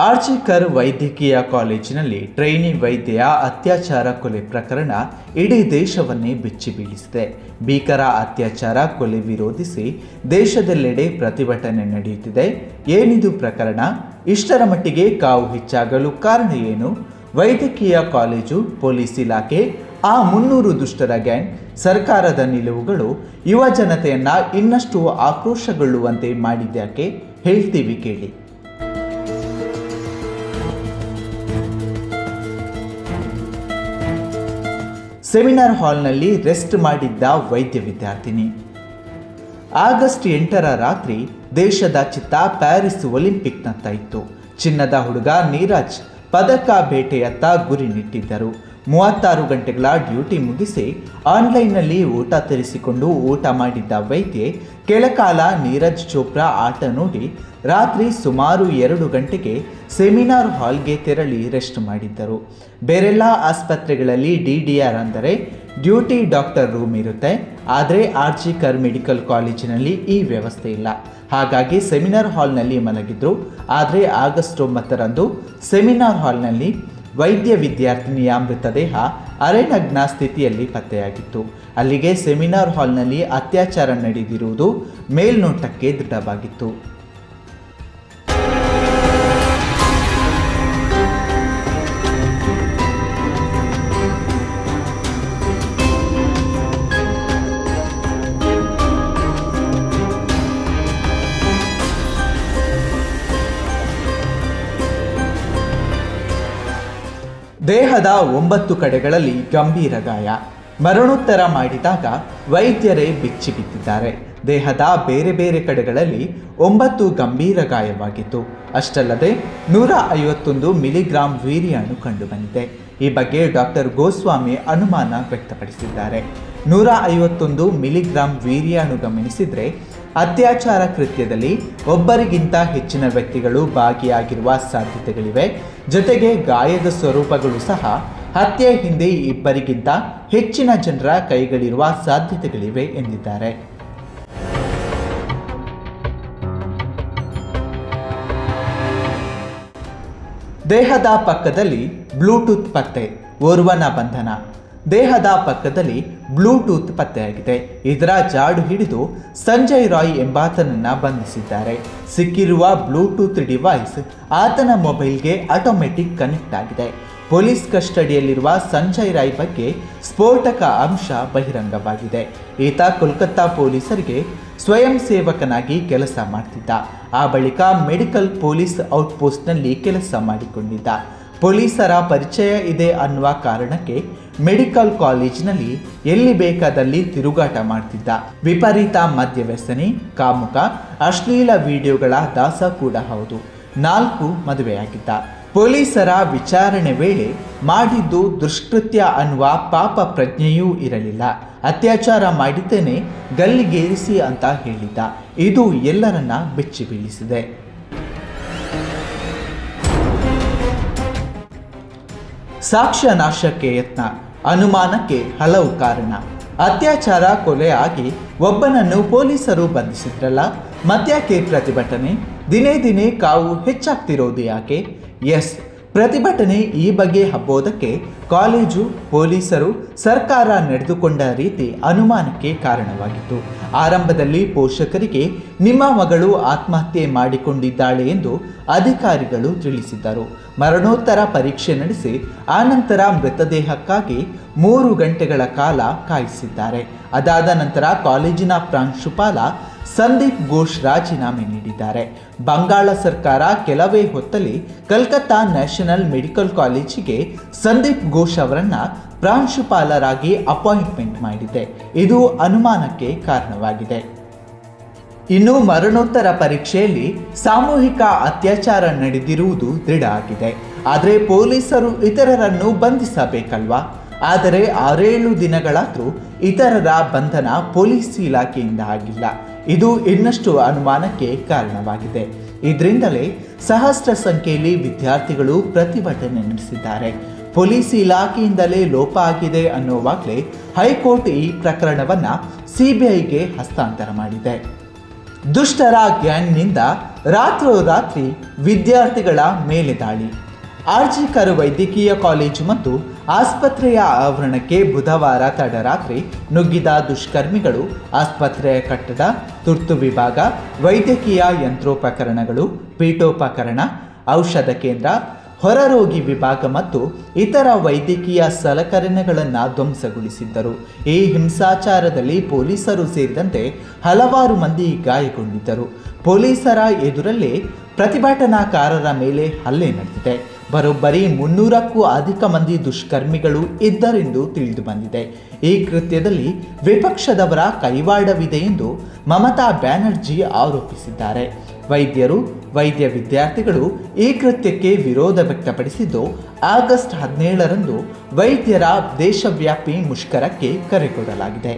ಆರ್ಜಿಕರ್ ವೈದ್ಯಕೀಯ ಕಾಲೇಜಿನಲ್ಲಿ ಟ್ರೈನಿ ವೈದ್ಯೆಯ ಅತ್ಯಾಚಾರ ಕೊಲೆ ಪ್ರಕರಣ ಇಡೀ ದೇಶವನ್ನೇ ಬೆಚ್ಚಿ ಬೀಳಿಸಿದೆ. ಭೀಕರ ಅತ್ಯಾಚಾರ ಕೊಲೆ ವಿರೋಧಿಸಿ ದೇಶದೆಲ್ಲೆಡೆ ಪ್ರತಿಭಟನೆ ನಡೆಯುತ್ತಿದೆ. ಏನಿದು ಪ್ರಕರಣ? ಇಷ್ಟರ ಮಟ್ಟಿಗೆ ಕಾವು ಹೆಚ್ಚಾಗಲು ಕಾರಣ ಏನು? ವೈದ್ಯಕೀಯ ಕಾಲೇಜು, ಪೊಲೀಸ್ ಇಲಾಖೆ, ಆ 300 ದುಷ್ಟರ ಗ್ಯಾಂಗ್, ಸರ್ಕಾರದ ನಿಲುವುಗಳು ಯುವ ಜನತೆಯನ್ನ ಇನ್ನಷ್ಟು ಆಕ್ರೋಶಗೊಳ್ಳುವಂತೆ ಮಾಡಿದ್ಯಾಕೆ? ಹೇಳ್ತೀವಿ ಕೇಳಿ. ಸೆಮಿನಾರ್ ಹಾಲ್ನಲ್ಲಿ ರೆಸ್ಟ್ ಮಾಡಿದ್ದ ವೈದ್ಯ ವಿದ್ಯಾರ್ಥಿನಿ. ಆಗಸ್ಟ್ 8ರ ರಾತ್ರಿ ದೇಶದ ಚಿತ್ತ ಪ್ಯಾರಿಸ್ ಒಲಿಂಪಿಕ್ನತ್ತ ಇತ್ತು. ಚಿನ್ನದ ಹುಡುಗ ನೀರಜ್ ಪದಕ ಬೇಟೆಯತ್ತ ಗುರಿ ನಿಟ್ಟಿದ್ದರು. 36 ಗಂಟೆಗಳ ಡ್ಯೂಟಿ ಮುಗಿಸಿ ಆನ್ಲೈನ್ನಲ್ಲಿ ಊಟ ತರಿಸಿಕೊಂಡು ಊಟ ಮಾಡಿದ್ದ ವೈದ್ಯೆ ಕೆಲಕಾಲ ನೀರಜ್ ಚೋಪ್ರಾ ಆಟ ನೋಡಿ ರಾತ್ರಿ ಸುಮಾರು 2 ಗಂಟೆಗೆ ಸೆಮಿನಾರ್ ಹಾಲ್ಗೆ ತೆರಳಿ ರೆಸ್ಟ್ ಮಾಡಿದ್ದರು. ಬೇರೆಲ್ಲ ಆಸ್ಪತ್ರೆಗಳಲ್ಲಿ DDR ಅಂದರೆ ಡ್ಯೂಟಿ ಡಾಕ್ಟರ್ ರೂಮ್ ಇರುತ್ತೆ. ಆದರೆ ಆರ್ಜಿಕರ್ ಮೆಡಿಕಲ್ ಕಾಲೇಜಿನಲ್ಲಿ ಈ ವ್ಯವಸ್ಥೆ ಇಲ್ಲ. ಹಾಗಾಗಿ ಸೆಮಿನಾರ್ ಹಾಲ್ನಲ್ಲಿ ಮಲಗಿದ್ರು. ಆದರೆ ಆಗಸ್ಟ್ 9ರಂದು ಸೆಮಿನಾರ್ ಹಾಲ್ನಲ್ಲಿ ವೈದ್ಯ ವಿದ್ಯಾರ್ಥಿನಿಯ ಮೃತದೇಹ ಅರೆನಗ್ನ ಸ್ಥಿತಿಯಲ್ಲಿ ಪತ್ತೆಯಾಗಿತ್ತು. ಅಲ್ಲಿಗೆ ಸೆಮಿನಾರ್ ಹಾಲ್ನಲ್ಲಿ ಅತ್ಯಾಚಾರ ನಡೆದಿರುವುದು ಮೇಲ್ನೋಟಕ್ಕೆ ದೃಢವಾಗಿತ್ತು. ದೇಹದ 9 ಕಡೆಗಳಲ್ಲಿ ಗಂಭೀರ ಗಾಯ. ಮರಣೋತ್ತರ ಮಾಡಿದಾಗ ವೈದ್ಯರೇ ಬೆಚ್ಚಿ ಬಿದ್ದಿದ್ದಾರೆ. ದೇಹದ ಬೇರೆ ಬೇರೆ ಕಡೆಗಳಲ್ಲಿ 9 ಗಂಭೀರ ಗಾಯವಾಗಿತ್ತು. ಅಷ್ಟಲ್ಲದೆ 151 ಮಿಲಿಗ್ರಾಂ ವೀರ್ಯಾಣು ಕಂಡುಬಂದಿದೆ. ಈ ಬಗ್ಗೆ ಡಾಕ್ಟರ್ ಗೋಸ್ವಾಮಿ ಅನುಮಾನ ವ್ಯಕ್ತಪಡಿಸಿದ್ದಾರೆ. 151 ಮಿಲಿಗ್ರಾಂ ವೀರ್ಯಾಣು ಗಮನಿಸಿದರೆ ಅತ್ಯಾಚಾರ ಕೃತ್ಯದಲ್ಲಿ ಒಬ್ಬರಿಗಿಂತ ಹೆಚ್ಚಿನ ವ್ಯಕ್ತಿಗಳು ಭಾಗಿಯಾಗಿರುವ ಸಾಧ್ಯತೆಗಳಿವೆ. ಜೊತೆಗೆ ಗಾಯದ ಸ್ವರೂಪಗಳು ಸಹ ಹತ್ಯೆ ಹಿಂದೆ ಇಬ್ಬರಿಗಿಂತ ಹೆಚ್ಚಿನ ಜನರ ಕೈಗಳಿರುವ ಸಾಧ್ಯತೆಗಳಿವೆ ಎಂದಿದ್ದಾರೆ. ದೇಹದ ಪಕ್ಕದಲ್ಲಿ ಬ್ಲೂಟೂತ್ ಪತ್ತೆ, ಓರ್ವನ ಬಂಧನ. ದೇಹದ ಪಕ್ಕದಲ್ಲಿ ಬ್ಲೂಟೂತ್ ಪತ್ತೆಯಾಗಿದೆ. ಇದರ ಜಾಡು ಹಿಡಿದು ಸಂಜಯ್ ರಾಯ್ ಎಂಬಾತನನ್ನ ಬಂಧಿಸಿದ್ದಾರೆ. ಸಿಕ್ಕಿರುವ ಬ್ಲೂಟೂತ್ ಡಿವೈಸ್ ಆತನ ಮೊಬೈಲ್ಗೆ ಆಟೋಮೆಟಿಕ್ ಕನೆಕ್ಟ್ ಆಗಿದೆ. ಪೊಲೀಸ್ ಕಸ್ಟಡಿಯಲ್ಲಿರುವ ಸಂಜಯ್ ರಾಯ್ ಬಗ್ಗೆ ಸ್ಫೋಟಕ ಅಂಶ ಬಹಿರಂಗವಾಗಿದೆ. ಈತ ಕೋಲ್ಕತ್ತಾ ಪೊಲೀಸರಿಗೆ ಸ್ವಯಂ ಸೇವಕನಾಗಿ ಕೆಲಸ ಮಾಡ್ತಿದ್ದ. ಆ ಬಳಿಕ ಮೆಡಿಕಲ್ ಪೊಲೀಸ್ ಔಟ್ಪೋಸ್ಟ್ನಲ್ಲಿ ಕೆಲಸ ಮಾಡಿಕೊಂಡಿದ್ದ. ಪೊಲೀಸರ ಪರಿಚಯ ಇದೆ ಅನ್ನುವ ಕಾರಣಕ್ಕೆ ಮೆಡಿಕಲ್ ಕಾಲೇಜಿನಲ್ಲಿ ಎಲ್ಲಿ ಬೇಕಾದಲ್ಲಿ ತಿರುಗಾಟ ಮಾಡ್ತಿದ್ದ. ವಿಪರೀತ ಮದ್ಯವ್ಯಸನಿ, ಕಾಮುಕ, ಅಶ್ಲೀಲ ವಿಡಿಯೋಗಳ ದಾಸ ಕೂಡ ಹೌದು. 4 ಮದುವೆಯಾಗಿದ್ದ. ಪೊಲೀಸರ ವಿಚಾರಣೆ ವೇಳೆ ಮಾಡಿದ್ದು ದುಷ್ಕೃತ್ಯ ಅನ್ನುವ ಪಾಪ ಪ್ರಜ್ಞೆಯೂ ಇರಲಿಲ್ಲ. ಅತ್ಯಾಚಾರ ಮಾಡಿದ್ದೇನೆ, ಗಲ್ಲಿಗೇರಿಸಿ ಅಂತ ಹೇಳಿದ್ದ. ಇದು ಎಲ್ಲರನ್ನ ಬೆಚ್ಚಿ ಬೀಳಿಸಿದೆ. ಸಾಕ್ಷ್ಯ ನಾಶಕ್ಕೆ ಯತ್ನ, ಅನುಮಾನಕ್ಕೆ ಹಲವು ಕಾರಣ. ಅತ್ಯಾಚಾರ ಕೊಲೆ ಆಗಿ ಒಬ್ಬನನ್ನು ಪೊಲೀಸರು ಬಂಧಿಸಿದ್ರಲ್ಲ, ಮತ್ಯಾಕೆ ಪ್ರತಿಭಟನೆ? ದಿನೇ ದಿನೇ ಕಾವು ಹೆಚ್ಚಾಗ್ತಿರೋದು ಯಾಕೆ? ಎಸ್, ಪ್ರತಿಭಟನೆ ಈ ಬಗ್ಗೆ ಹಬ್ಬೋದಕ್ಕೆ ಕಾಲೇಜು, ಪೊಲೀಸರು, ಸರ್ಕಾರ ನಡೆದುಕೊಂಡ ರೀತಿ ಅನುಮಾನಕ್ಕೆ ಕಾರಣವಾಗಿತ್ತು. ಆರಂಭದಲ್ಲಿ ಪೋಷಕರಿಗೆ ನಿಮ್ಮ ಮಗಳು ಆತ್ಮಹತ್ಯೆ ಮಾಡಿಕೊಂಡಿದ್ದಾಳೆ ಎಂದು ಅಧಿಕಾರಿಗಳು ತಿಳಿಸಿದ್ದರು. ಮರಣೋತ್ತರ ಪರೀಕ್ಷೆ ನಡೆಸಿ ಆನಂತರ ಮೃತದೇಹಕ್ಕಾಗಿ 3 ಗಂಟೆಗಳ ಕಾಲ ಕಾಯಿಸಿದ್ದಾರೆ. ಅದಾದ ನಂತರ ಕಾಲೇಜಿನ ಪ್ರಾಂಶುಪಾಲ ಸಂದೀಪ್ ಘೋಷ್ ರಾಜೀನಾಮೆ ನೀಡಿದ್ದಾರೆ. ಬಂಗಾಳ ಸರ್ಕಾರ ಕೆಲವೇ ಹೊತ್ತಲ್ಲಿ ಕಲ್ಕತ್ತಾ ನ್ಯಾಷನಲ್ ಮೆಡಿಕಲ್ ಕಾಲೇಜಿಗೆ ಸಂದೀಪ್ ಘೋಷ್ ಅವರನ್ನ ಪ್ರಾಂಶುಪಾಲರಾಗಿ ಅಪಾಯಿಂಟ್ಮೆಂಟ್ ಮಾಡಿದೆ. ಇದು ಅನುಮಾನಕ್ಕೆ ಕಾರಣವಾಗಿದೆ. ಇನ್ನು ಮರಣೋತ್ತರ ಪರೀಕ್ಷೆಯಲ್ಲಿ ಸಾಮೂಹಿಕ ಅತ್ಯಾಚಾರ ನಡೆದಿರುವುದು ದೃಢ ಆಗಿದೆ. ಆದರೆ ಪೊಲೀಸರು ಇತರರನ್ನು ಬಂಧಿಸಬೇಕಲ್ವಾ? ಆದರೆ 6-7 ದಿನಗಳಾದರೂ ಇತರರ ಬಂಧನ ಪೊಲೀಸ್ ಇಲಾಖೆಯಿಂದ ಆಗಿಲ್ಲ. ಇದು ಇನ್ನಷ್ಟು ಅನುಮಾನಕ್ಕೆ ಕಾರಣವಾಗಿದೆ. ಇದರಿಂದಲೇ ಸಹಸ್ರ ಸಂಖ್ಯೆಯಲ್ಲಿ ವಿದ್ಯಾರ್ಥಿಗಳು ಪ್ರತಿಭಟನೆ ನಡೆಸಿದ್ದಾರೆ. ಪೊಲೀಸ್ ಇಲಾಖೆಯಿಂದಲೇ ಲೋಪ ಆಗಿದೆ ಅನ್ನೋವಾಗಲೇ ಹೈಕೋರ್ಟ್ ಈ ಪ್ರಕರಣವನ್ನು CBIಗೆ ಹಸ್ತಾಂತರ ಮಾಡಿದೆ. ದುಷ್ಟರ ಗ್ಯಾಂಗ್ನಿಂದ ರಾತ್ರೋರಾತ್ರಿ ವಿದ್ಯಾರ್ಥಿಗಳ ಮೇಲೆ ದಾಳಿ. ಆರ್ಜಿಕರ್ ವೈದ್ಯಕೀಯ ಕಾಲೇಜು ಮತ್ತು ಆಸ್ಪತ್ರೆಯ ಆವರಣಕ್ಕೆ ಬುಧವಾರ ತಡರಾತ್ರಿ ನುಗ್ಗಿದ ದುಷ್ಕರ್ಮಿಗಳು ಆಸ್ಪತ್ರೆಯ ಕಟ್ಟಡ, ತುರ್ತು ವಿಭಾಗ, ವೈದ್ಯಕೀಯ ಯಂತ್ರೋಪಕರಣಗಳು, ಪೀಠೋಪಕರಣ, ಔಷಧ ಕೇಂದ್ರ, ಹೊರರೋಗಿ ವಿಭಾಗ ಮತ್ತು ಇತರ ವೈದ್ಯಕೀಯ ಸಲಕರಣೆಗಳನ್ನು ಧ್ವಂಸಗೊಳಿಸಿದ್ದರು. ಈ ಹಿಂಸಾಚಾರದಲ್ಲಿ ಪೊಲೀಸರು ಸೇರಿದಂತೆ ಹಲವಾರು ಮಂದಿ ಗಾಯಗೊಂಡಿದ್ದರು. ಪೊಲೀಸರ ಎದುರಲ್ಲೇ ಪ್ರತಿಭಟನಾಕಾರರ ಮೇಲೆ ಹಲ್ಲೆ ನಡೆದಿದೆ. ಬರೋಬ್ಬರಿ 300ಕ್ಕೂ ಅಧಿಕ ಮಂದಿ ದುಷ್ಕರ್ಮಿಗಳು ಇದ್ದರೆಂದು ತಿಳಿದು ಬಂದಿದೆ. ಈ ಕೃತ್ಯದಲ್ಲಿ ವಿಪಕ್ಷದವರ ಕೈವಾಡವಿದೆ ಎಂದು ಮಮತಾ ಬ್ಯಾನರ್ಜಿ ಆರೋಪಿಸಿದ್ದಾರೆ. ವೈದ್ಯರು, ವೈದ್ಯ ವಿದ್ಯಾರ್ಥಿಗಳು ಈ ಕೃತ್ಯಕ್ಕೆ ವಿರೋಧ ವ್ಯಕ್ತಪಡಿಸಿದ್ದು, ಆಗಸ್ಟ್ 17ರಂದು ವೈದ್ಯರ ದೇಶವ್ಯಾಪಿ ಮುಷ್ಕರಕ್ಕೆ ಕರೆ ಕೊಡಲಾಗಿದೆ.